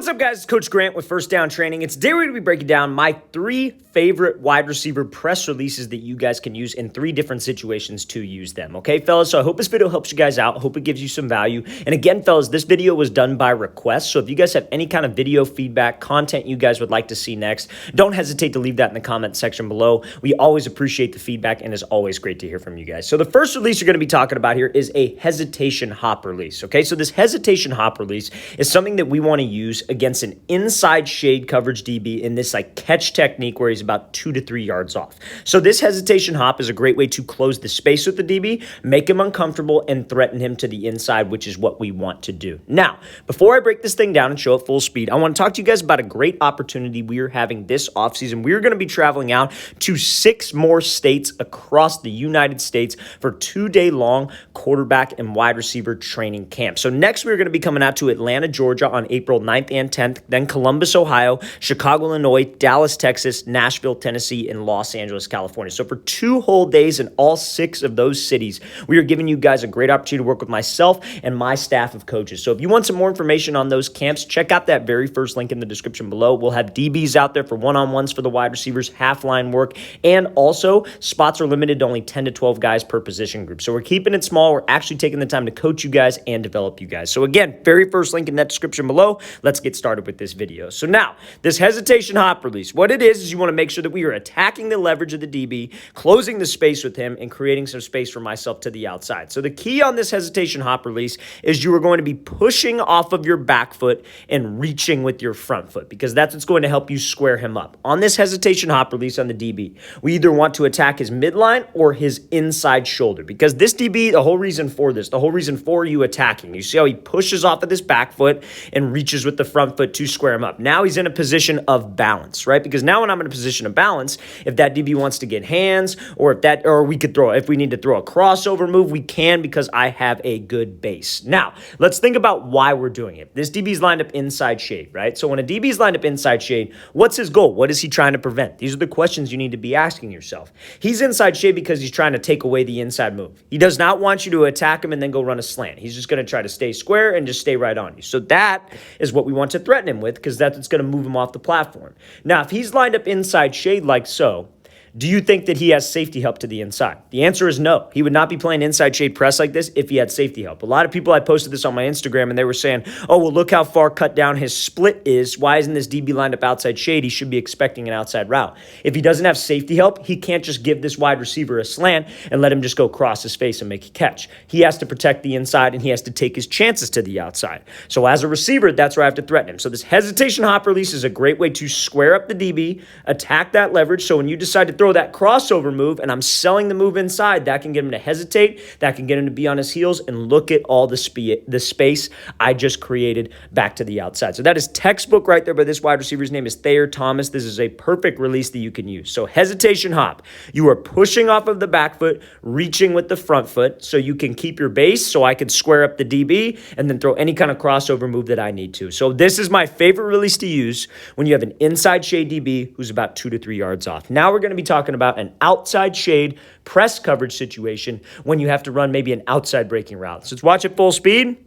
What's up, guys? It's Coach Grant with First Down Training. It's today we're going to be breaking down my 3 favorite wide receiver press releases that you guys can use in 3 different situations to use them. Okay, fellas? So I hope this video helps you guys out. I hope it gives you some value. And again, fellas, this video was done by request. So if you guys have any kind of video feedback, content you guys would like to see next, don't hesitate to leave that in the comment section below. We always appreciate the feedback, and it's always great to hear from you guys. So the first release you're going to be talking about here is a hesitation hop release. Okay, so this hesitation hop release is something that we want to use against an inside shade coverage DB in this like catch technique where he's about 2 to 3 yards off. So this hesitation hop is a great way to close the space with the DB, make him uncomfortable, and threaten him to the inside, which is what we want to do. Now, before I break this thing down and show it full speed, I want to talk to you guys about a great opportunity we are having this offseason. We're going to be traveling out to 6 more states across the United States for 2-day-long quarterback and wide receiver training camp. So next, we're going to be coming out to Atlanta, Georgia on April 9th and 10th, then Columbus, Ohio, Chicago, Illinois, Dallas, Texas, Nashville, Tennessee, and Los Angeles, California. So for 2 whole days in all 6 of those cities, we are giving you guys a great opportunity to work with myself and my staff of coaches. So if you want some more information on those camps, check out that very first link in the description below. We'll have DBs out there for one-on-ones for the wide receivers, half-line work, and also spots are limited to only 10 to 12 guys per position group. So we're keeping it small. We're actually taking the time to coach you guys and develop you guys. So again, very first link in that description below. Let's get started with this video. So now, this hesitation hop release, what it is you want to make sure that we are attacking the leverage of the DB, closing the space with him, and creating some space for myself to the outside. So the key on this hesitation hop release is you are going to be pushing off of your back foot and reaching with your front foot, because that's what's going to help you square him up. On this hesitation hop release on the DB, we either want to attack his midline or his inside shoulder, because this DB, the whole reason for you attacking, you see how he pushes off of this back foot and reaches with the front foot to square him up. Now he's in a position of balance, right? Because now when I'm in a position of balance, if that DB wants to get hands, or if we need to throw a crossover move, we can, because I have a good base. Now, let's think about why we're doing it. This DB's lined up inside shade, right? So when a DB's lined up inside shade, what's his goal? What is he trying to prevent? These are the questions you need to be asking yourself. He's inside shade because he's trying to take away the inside move. He does not want you to attack him and then go run a slant. He's just going to try to stay square and just stay right on you. So that is what we want to threaten him with, because that's what's going to move him off the platform. Now, if he's lined up inside shade like so, do you think that he has safety help to the inside? The answer is no. He would not be playing inside shade press like this if he had safety help. A lot of people, I posted this on my Instagram, and they were saying, oh, well, look how far cut down his split is. Why isn't this DB lined up outside shade? He should be expecting an outside route. If he doesn't have safety help, he can't just give this wide receiver a slant and let him just go cross his face and make a catch. He has to protect the inside, and he has to take his chances to the outside. So as a receiver, that's where I have to threaten him. So this hesitation hop release is a great way to square up the DB, attack that leverage. So when you decide to throw that crossover move and I'm selling the move inside, that can get him to hesitate, that can get him to be on his heels, and look at all the space I just created back to the outside. So that is textbook right there, but this wide receiver's name is Thayer Thomas. This is a perfect release that you can use. So hesitation hop, you are pushing off of the back foot, reaching with the front foot so you can keep your base, so I could square up the DB and then throw any kind of crossover move that I need to. So this is my favorite release to use when you have an inside shade DB who's about 2 to 3 yards off. Now we're going to be talking about an outside shade press coverage situation when you have to run maybe an outside breaking route. So let's watch it full speed.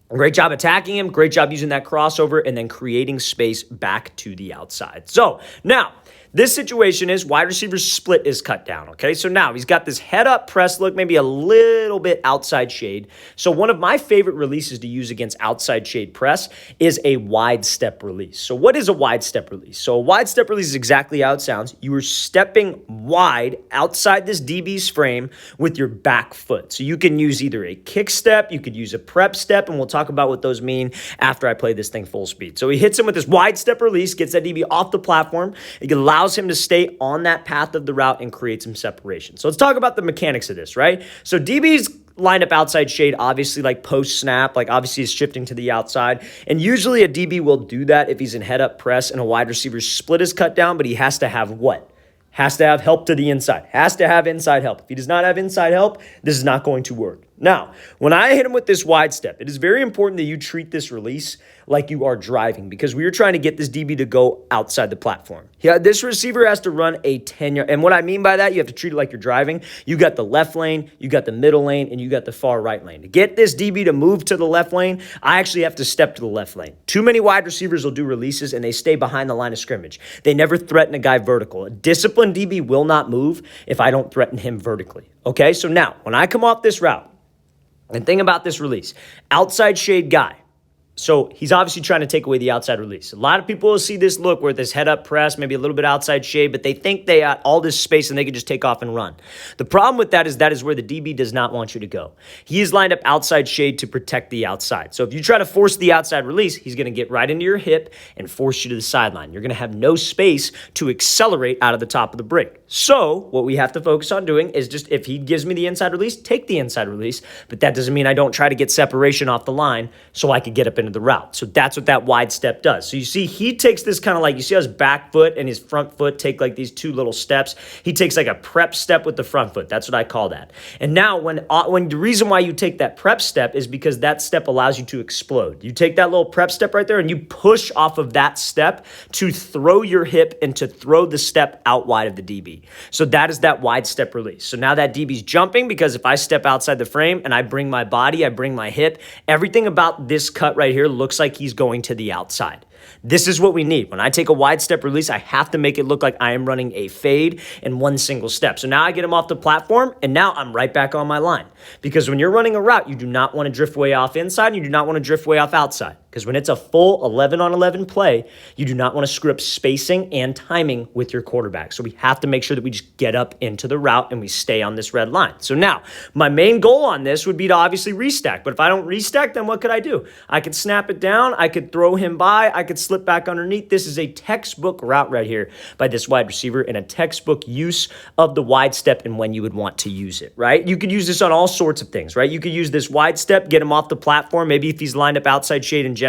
Great job attacking him. Great job using that crossover and then creating space back to the outside. So now, this situation is wide receiver's split is cut down, okay? So now he's got this head-up press look, maybe a little bit outside shade. So one of my favorite releases to use against outside shade press is a wide step release. So what is a wide step release? So a wide step release is exactly how it sounds. You are stepping wide outside this DB's frame with your back foot. So you can use either a kick step, you could use a prep step, and we'll talk about what those mean after I play this thing full speed. So he hits him with this wide step release, gets that DB off the platform. It allows him to stay on that path of the route and create some separation. So let's talk about the mechanics of this, right? So DB's lined up outside shade, obviously like post snap, like obviously is shifting to the outside. And usually a DB will do that if he's in head up press and a wide receiver's split is cut down, but he has to have what? Has to have help to the inside, has to have inside help. If he does not have inside help, this is not going to work. Now, when I hit him with this wide step, it is very important that you treat this release like you are driving because we are trying to get this DB to go outside the platform. Yeah, this receiver has to run a 10-yard. And what I mean by that, you have to treat it like you're driving. You got the left lane, you got the middle lane, and you got the far right lane. To get this DB to move to the left lane, I actually have to step to the left lane. Too many wide receivers will do releases and they stay behind the line of scrimmage. They never threaten a guy vertical. A disciplined DB will not move if I don't threaten him vertically. Okay, so now when I come off this route, and think about this release, outside shade guy. So he's obviously trying to take away the outside release. A lot of people will see this look where this head up press, maybe a little bit outside shade, but they think they got all this space and they can just take off and run. The problem with that is where the DB does not want you to go. He is lined up outside shade to protect the outside. So if you try to force the outside release, he's going to get right into your hip and force you to the sideline. You're going to have no space to accelerate out of the top of the break. So what we have to focus on doing is just if he gives me the inside release, take the inside release, but that doesn't mean I don't try to get separation off the line so I could get up into the route. So that's what that wide step does. So you see, he takes this kind of like, you see how his back foot and his front foot take like these two little steps. He takes like a prep step with the front foot. That's what I call that. And now when the reason why you take that prep step is because that step allows you to explode. You take that little prep step right there and you push off of that step to throw your hip and to throw the step out wide of the DB. So that is that wide step release. So now that DB's jumping because if I step outside the frame and I bring my body, I bring my hip, everything about this cut right here looks like he's going to the outside. This is what we need. When I take a wide step release, I have to make it look like I am running a fade in one single step. So now I get him off the platform, and now I'm right back on my line. Because when you're running a route, you do not want to drift way off inside, and you do not want to drift way off outside. Because when it's a full 11-on-11 play, you do not want to screw up spacing and timing with your quarterback. So we have to make sure that we just get up into the route and we stay on this red line. So now, my main goal on this would be to obviously restack. But if I don't restack, then what could I do? I could snap it down. I could throw him by. I could slip back underneath. This is a textbook route right here by this wide receiver and a textbook use of the wide step and when you would want to use it, right? You could use this on all sorts of things, right? You could use this wide step, get him off the platform, maybe if he's lined up outside shade in general,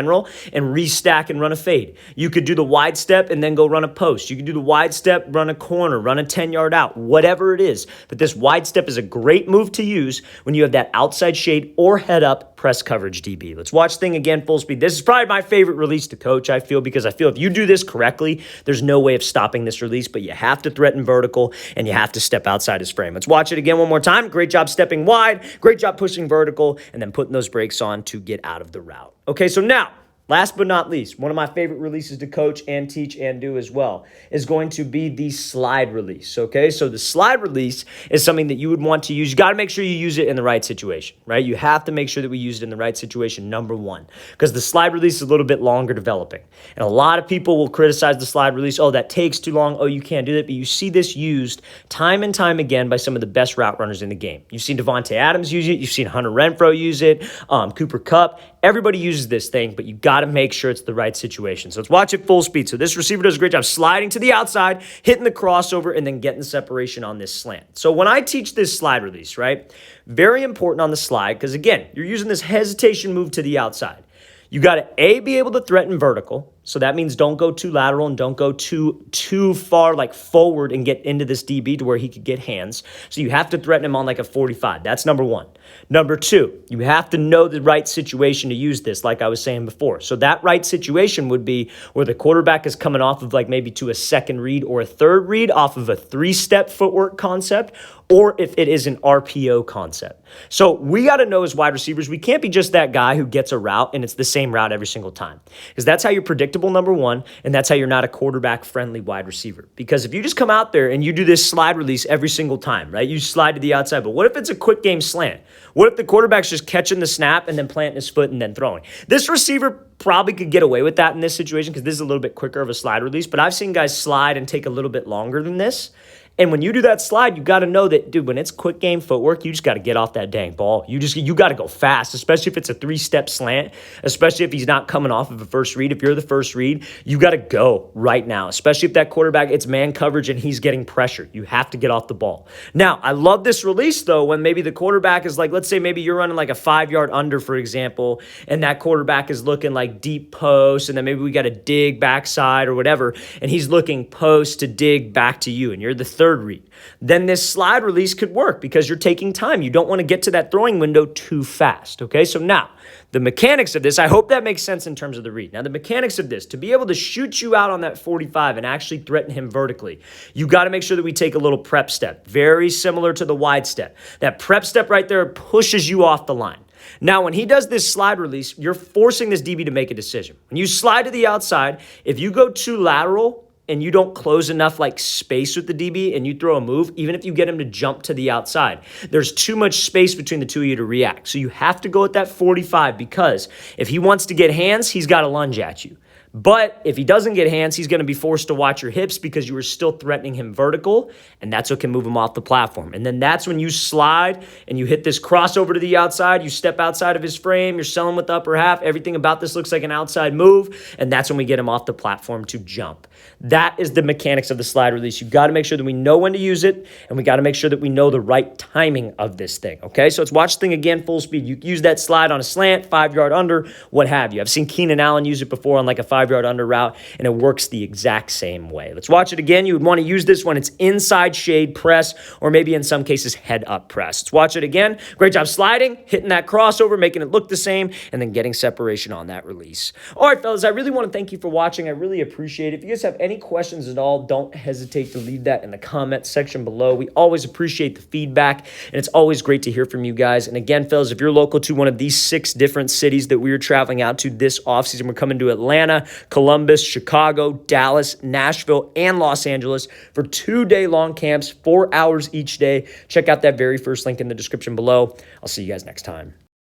and restack and run a fade. You could do the wide step and then go run a post. You could do the wide step, run a corner, run a 10-yard out, whatever it is. But this wide step is a great move to use when you have that outside shade or head up press coverage DB. Let's watch thing again full speed. This is probably my favorite release to coach, I feel, because I feel if you do this correctly, there's no way of stopping this release, but you have to threaten vertical and you have to step outside his frame. Let's watch it again one more time. Great job stepping wide, great job pushing vertical, and then putting those brakes on to get out of the route. Okay, so now, last but not least, one of my favorite releases to coach and teach and do as well is going to be the slide release, okay? So the slide release is something that you would want to use. You got to make sure you use it in the right situation, right? You have to make sure that we use it in the right situation, number one, because the slide release is a little bit longer developing. And a lot of people will criticize the slide release. Oh, that takes too long. Oh, you can't do that. But you see this used time and time again by some of the best route runners in the game. You've seen Devontae Adams use it. You've seen Hunter Renfrow use it. Cooper Kupp. Everybody uses this thing, but you got to make sure it's the right situation. So let's watch it full speed. So this receiver does a great job sliding to the outside, hitting the crossover, and then getting separation on this slant. So when I teach this slide release, right, very important on the slide because, again, you're using this hesitation move to the outside. You got to, A, be able to threaten vertical. So that means don't go too lateral and don't go too far like forward and get into this DB to where he could get hands. So you have to threaten him on like a 45. That's number one. Number two, you have to know the right situation to use this, like I was saying before. So that right situation would be where the quarterback is coming off of like maybe to a second read or a third read off of a three-step footwork concept, or if it is an RPO concept. So we got to know as wide receivers, we can't be just that guy who gets a route and it's the same route every single time. Because that's how you're predictable, number one, and that's how you're not a quarterback-friendly wide receiver. Because if you just come out there and you do this slide release every single time, right? You slide to the outside, but what if it's a quick game slant? What if the quarterback's just catching the snap and then planting his foot and then throwing? This receiver probably could get away with that in this situation because this is a little bit quicker of a slide release, but I've seen guys slide and take a little bit longer than this. And when you do that slide, you got to know that, dude, when it's quick game footwork, you just got to get off that dang ball. You got to go fast, especially if it's a three-step slant, especially if he's not coming off of a first read. If you're the first read, you got to go right now, especially if that quarterback, it's man coverage and he's getting pressure. You have to get off the ball. Now, I love this release, though, when maybe the quarterback is like, let's say maybe you're running like a 5-yard under, for example, and that quarterback is looking like deep post, and then maybe we got to dig backside or whatever, and he's looking post to dig back to you, and you're the third third read. Then this slide release could work because you're taking time. You don't want to get to that throwing window too fast, okay? So now, the mechanics of this, I hope that makes sense in terms of the read. Now, the mechanics of this, to be able to shoot you out on that 45 and actually threaten him vertically, you got to make sure that we take a little prep step, very similar to the wide step. That prep step right there pushes you off the line. Now, when he does this slide release, you're forcing this DB to make a decision. When you slide to the outside, if you go too lateral and you don't close enough like space with the DB and you throw a move, even if you get him to jump to the outside, there's too much space between the two of you to react. So you have to go at that 45 because if he wants to get hands, he's got to lunge at you. But if he doesn't get hands, he's going to be forced to watch your hips because you are still threatening him vertical, and that's what can move him off the platform. And then that's when you slide and you hit this crossover to the outside, you step outside of his frame, you're selling with the upper half, everything about this looks like an outside move, and that's when we get him off the platform to jump. That is the mechanics of the slide release. You've got to make sure that we know when to use it, and we got to make sure that we know the right timing of this thing, okay? So let's watch the thing again full speed. You use that slide on a slant, 5-yard under, what have you. I've seen Keenan Allen use it before on like a 5-yard under route, and it works the exact same way. Let's watch it again. You would want to use this when it's inside shade press, or maybe in some cases head up press. Let's watch it again. Great job sliding, hitting that crossover, making it look the same, and then getting separation on that release. All right, fellas, I really want to thank you for watching. I really appreciate it. If you guys have any questions at all, don't hesitate to leave that in the comment section below. We always appreciate the feedback, and it's always great to hear from you guys. And again, fellas, if you're local to one of these 6 different cities that we are traveling out to this offseason, we're coming to Atlanta, Columbus, Chicago, Dallas, Nashville, and Los Angeles for 2-day-long camps, 4 hours each day. Check out that very first link in the description below. I'll see you guys next time.